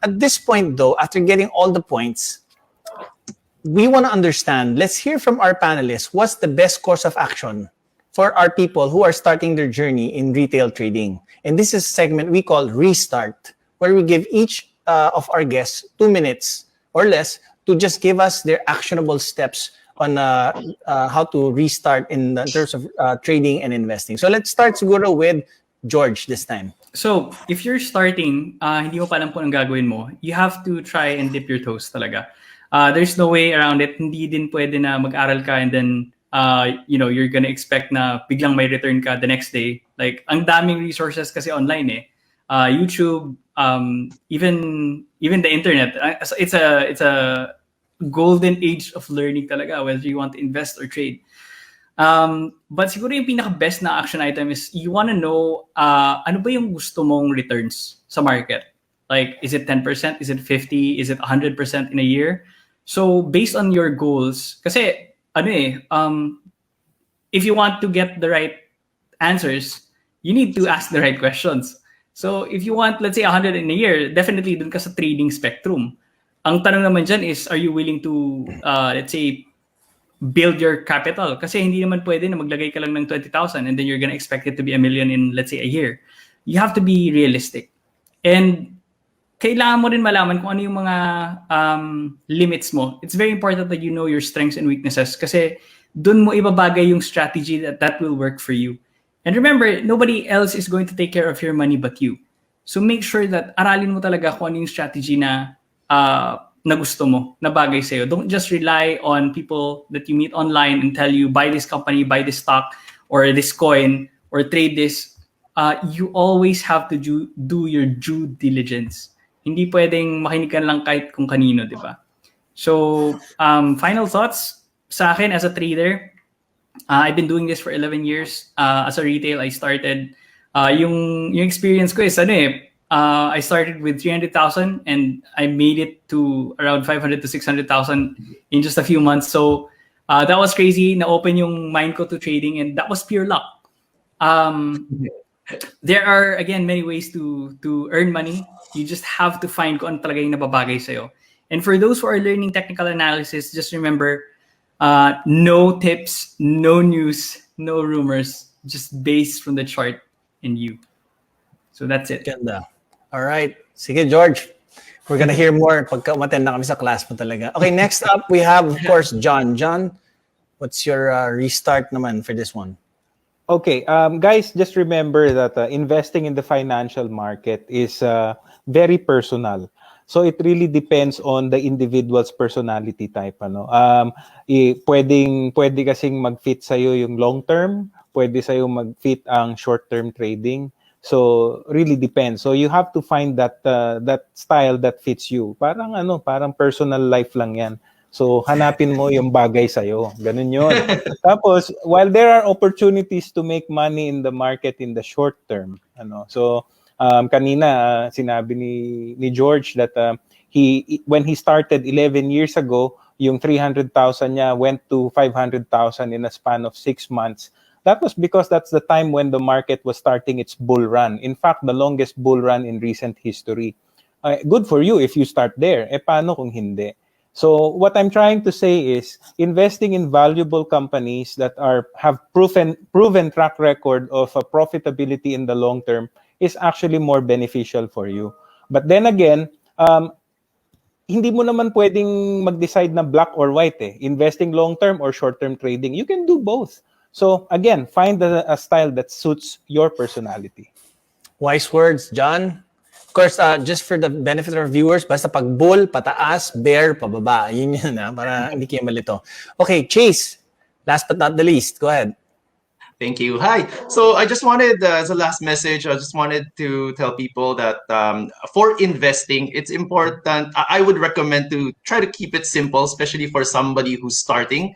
at this point, though, after getting all the points, we want to understand, let's hear from our panelists, what's the best course of action for our people who are starting their journey in retail trading. And this is a segment we call Restart, where we give each of our guests 2 minutes or less to just give us their actionable steps on how to restart in terms of trading and investing. So let's start siguro with George this time. So if you're starting, hindi mo pa alam kung anong gagawin mo, you have to try and dip your toes talaga. There's no way around it. Hindi din pwede na mag-aral ka and then you're gonna expect na biglang may return ka the next day. Like, ang daming resources kasi online eh. YouTube, even the internet. It's a golden age of learning talaga, whether you want to invest or trade. But siguro yung pinaka-best na action item is you want to know ano ba yung gusto mong returns sa market. Like, is it 10%? Is it 50%? Is it 100% in a year? So based on your goals, kasi if you want to get the right answers, you need to ask the right questions. So if you want, let's say 100 in a year, definitely dun ka sa trading spectrum. Ang tanong naman dyan is, are you willing to, let's say, build your capital? Kasi hindi naman pwede na maglagay ka lang ng 20,000 and then you're gonna expect it to be $1 million in, let's say, a year. You have to be realistic. And kailangan mo rin malaman kung ano yung mga limits mo. It's very important that you know your strengths and weaknesses kasi dun mo ibabagay yung strategy that will work for you. And remember, nobody else is going to take care of your money but you. So make sure that aralin mo talaga kung ano yung strategy na gusto mo, na bagay sa'yo. Don't just rely on people that you meet online and tell you, buy this company, buy this stock, or this coin, or trade this. You always have to do your due diligence. Hindi pwedeng makinig ka lang kahit kung kanino, di ba? So, final thoughts sa akin as a trader. I've been doing this for 11 years. As a retail, I started, yung experience ko is I started with 300,000 and I made it to around 500 to 600,000 in just a few months. So that was crazy. Na-open yung mind ko to trading and that was pure luck. There are, again, many ways to earn money. You just have to find kung ano talaga yung nababagay sa'yo. And for those who are learning technical analysis, just remember, no tips, no news, no rumors, just based from the chart and you. So that's it. Ganda. All right. Sige, George. We're gonna hear more pagka umattend na kami sa class mo talaga. Okay, next up, we have, of course, John. John, what's your restart naman for this one? Okay, guys, just remember that investing in the financial market is very personal. So it really depends on the individual's personality type. Pwede kasing mag-fit sa'yo yung long-term, pwede sa'yo mag-fit ang short-term trading. So really depends. So you have to find that style that fits you. Parang personal life lang yan. So hanapin mo yung bagay sa'yo. Ganun yun. Tapos, while there are opportunities to make money in the market in the short term, kanina sinabi ni George that when he started 11 years ago, yung 300,000 niya went to 500,000 in a span of 6 months. That was because that's the time when the market was starting its bull run. In fact, the longest bull run in recent history. Good for you if you start there. Paano kung hindi? So what I'm trying to say is investing in valuable companies that have proven track record of profitability in the long term is actually more beneficial for you. But then again, hindi mo naman pwedeng mag-decide na black or white investing long term or short term trading. You can do both. So again, find a style that suits your personality. Wise words, John. Of course, just for the benefit of our viewers, basta pag bull, pataas, bear, pababa. Yun para hindi kayo malito. Okay, Chase, last but not the least, go ahead. Thank you. Hi. So I just wanted, as a last message, I just wanted to tell people that for investing, it's important. I would recommend to try to keep it simple, especially for somebody who's starting.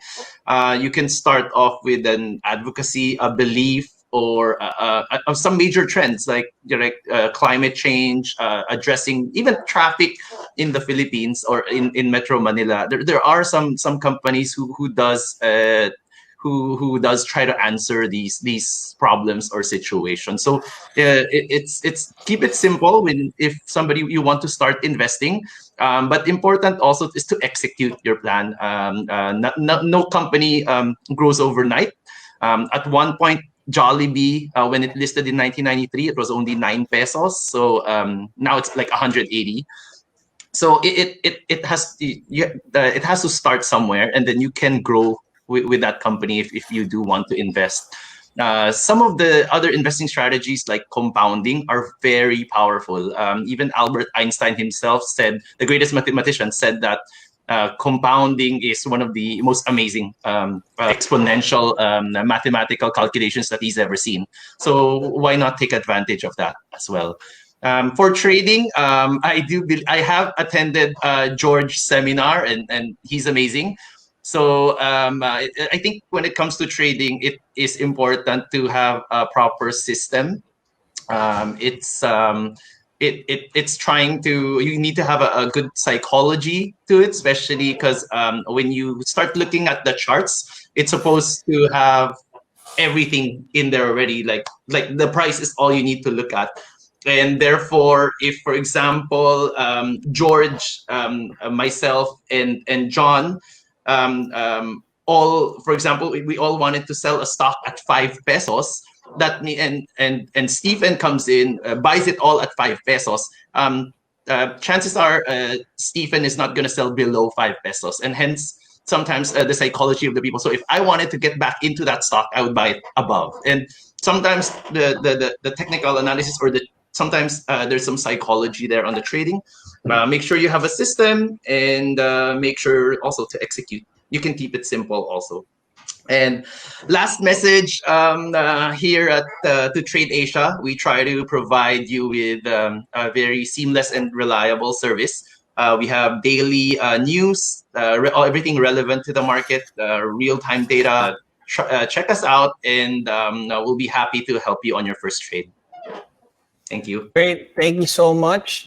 You can start off with an advocacy, a belief, or some major trends like climate change, addressing even traffic in the Philippines or in Metro Manila. There are some companies who does who does try to answer these problems or situations. So it's keep it simple when if somebody you want to start investing, but important also is to execute your plan. No company grows overnight. At one point, Jollibee, when it listed in 1993, it was only 9 pesos. So now it's like 180. So it has to start somewhere, and then you can grow with that company if you do want to invest. Some of the other investing strategies like compounding are very powerful. Even Albert Einstein himself said, the greatest mathematician said that compounding is one of the most amazing exponential mathematical calculations that he's ever seen. So why not take advantage of that as well? For trading, I have attended George's seminar, and he's amazing. So I think when it comes to trading, it is important to have a proper system. It's trying to, you need to have a good psychology to it, especially because when you start looking at the charts, it's supposed to have everything in there already. Like the price is all you need to look at. And therefore, if, for example, George, myself, and John, all, for example, we all wanted to sell a stock at 5 pesos. And Stephen comes in, buys it all at 5 pesos. Chances are Stephen is not going to sell below 5 pesos, and hence sometimes the psychology of the people. So if I wanted to get back into that stock, I would buy it above. And sometimes the technical analysis or sometimes there's some psychology there on the trading. Make sure you have a system, and make sure also to execute. You can keep it simple also. And last message here at to Trade Asia, we try to provide you with a very seamless and reliable service. We have daily news, everything relevant to the market, real-time data. Check us out, and we'll be happy to help you on your first trade. Thank you. Great. Thank you so much.